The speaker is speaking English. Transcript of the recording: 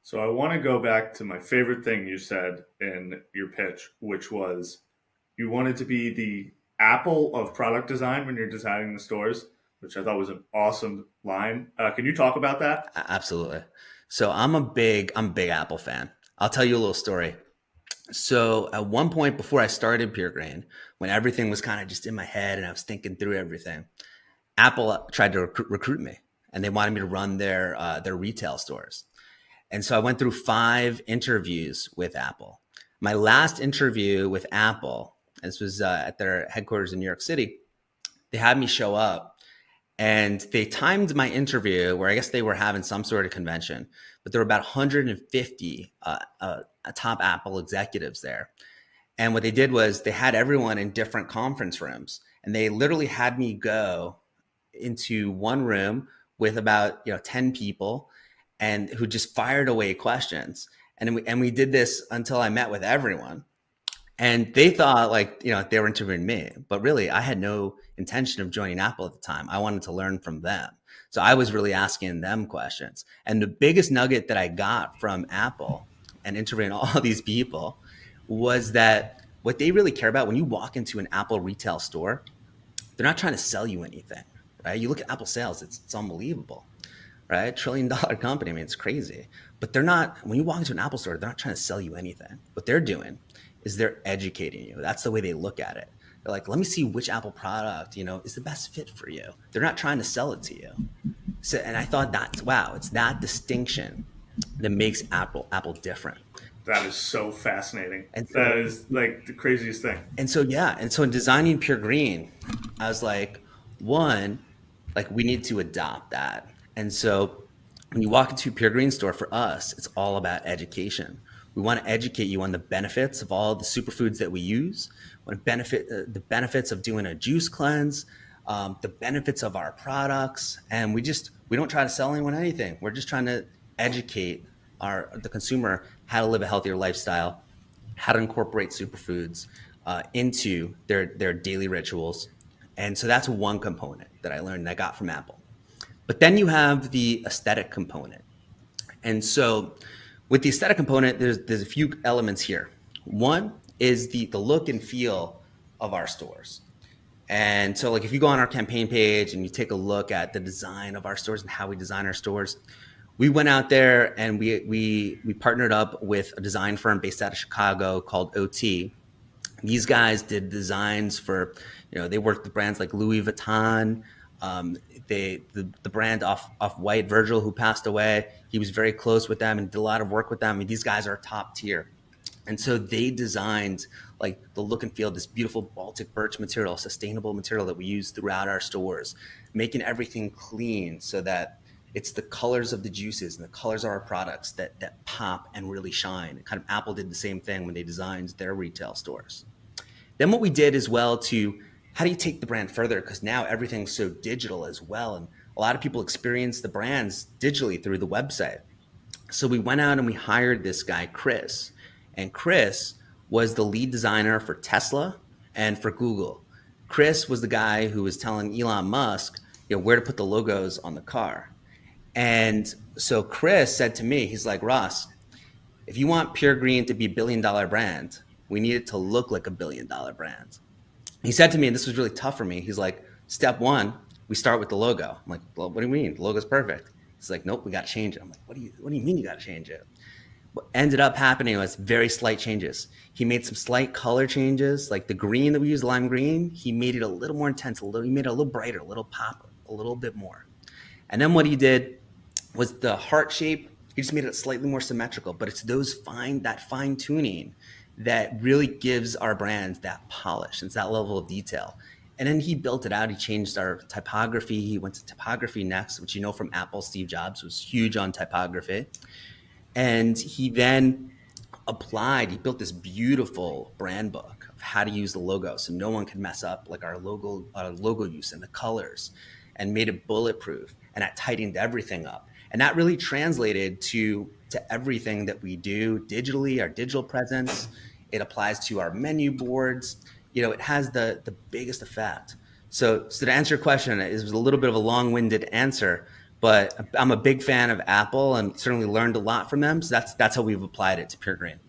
So I want to go back to my favorite thing you said in your pitch, which was you wanted to be the Apple of product design when you're designing the stores, which I thought was an awesome line. Can you talk about that? Absolutely. So I'm a big Apple fan. I'll tell you a little story. So at one point before I started Pure Grain, when everything was kind of just in my head and I was thinking through everything, Apple tried to recruit me, and they wanted me to run their retail stores. And so I went through 5 interviews with Apple. My last interview with Apple, this was at their headquarters in New York City. They had me show up, and they timed my interview where I guess they were having some sort of convention, but there were about 150 top Apple executives there. And what they did was they had everyone in different conference rooms, and they literally had me go into one room with about 10 people and who just fired away questions. And we did this until I met with everyone. And they thought like, they were interviewing me, but really I had no intention of joining Apple at the time. I wanted to learn from them. So I was really asking them questions. And the biggest nugget that I got from Apple and interviewing all these people was that what they really care about when you walk into an Apple retail store, they're not trying to sell you anything, right? You look at Apple sales, it's unbelievable, right? $1 trillion company. I mean, it's crazy. But they're not, when you walk into an Apple store, they're not trying to sell you anything. What they're doing is they're educating you. That's the way they look at it. They're like, let me see which Apple product, is the best fit for you. They're not trying to sell it to you. So, and I thought that, wow, it's that distinction that makes Apple different. That is so fascinating. And That so, is like the craziest thing. yeah. And so in designing Pure Green, I was like, one, like we need to adopt that. And so when you walk into a Pure Green store, for us, it's all about education. We want to educate you on the benefits of all the superfoods that we use, what the benefits of doing a juice cleanse, the benefits of our products, and we don't try to sell anyone anything. We're just trying to educate the consumer how to live a healthier lifestyle, how to incorporate superfoods into their daily rituals. And so that's one component that I learned and I got from Apple. But then you have the aesthetic component. And so with the aesthetic component, there's a few elements here. One is the look and feel of our stores. And so like if you go on our campaign page and you take a look at the design of our stores and how we design our stores, we went out there and we partnered up with a design firm based out of Chicago called OT. These guys did designs for, they worked with brands like Louis Vuitton. The brand off White, Virgil, who passed away, he was very close with them and did a lot of work with them. I mean, these guys are top tier. And so they designed like the look and feel of this beautiful Baltic birch material, sustainable material that we use throughout our stores, making everything clean so that it's the colors of the juices and the colors of our products that pop and really shine. Kind of Apple did the same thing when they designed their retail stores. Then what we did as well to how do you take the brand further? Because now everything's so digital as well. And a lot of people experience the brands digitally through the website. So we went out and we hired this guy, Chris. And Chris was the lead designer for Tesla and for Google. Chris was the guy who was telling Elon Musk, where to put the logos on the car. And so Chris said to me, he's like, Ross, if you want Pure Green to be $1 billion brand, we need it to look like $1 billion brand. He said to me, and this was really tough for me, he's like, step one, we start with the logo. I'm like, well, what do you mean? The logo's perfect. He's like, nope, we got to change it. I'm like, what do you mean you got to change it? What ended up happening was very slight changes. He made some slight color changes, like the green that we use, lime green. He made it a little more intense, he made it a little brighter, a little pop, a little bit more. And then what he did was the heart shape. He just made it slightly more symmetrical, but it's that fine tuning that really gives our brand that polish. It's that level of detail. And then he built it out. He changed our typography. He went to typography next, which from Apple, Steve Jobs was huge on typography. And he then he built this beautiful brand book of how to use the logo so no one could mess up like our logo use and the colors, and made it bulletproof. And that tightened everything up. And that really translated to everything that we do digitally, our digital presence. It applies to our menu boards. It has the biggest effect. So to answer your question, it was a little bit of a long-winded answer, But I'm a big fan of Apple and certainly learned a lot from them. So that's how we've applied it to Pure Green.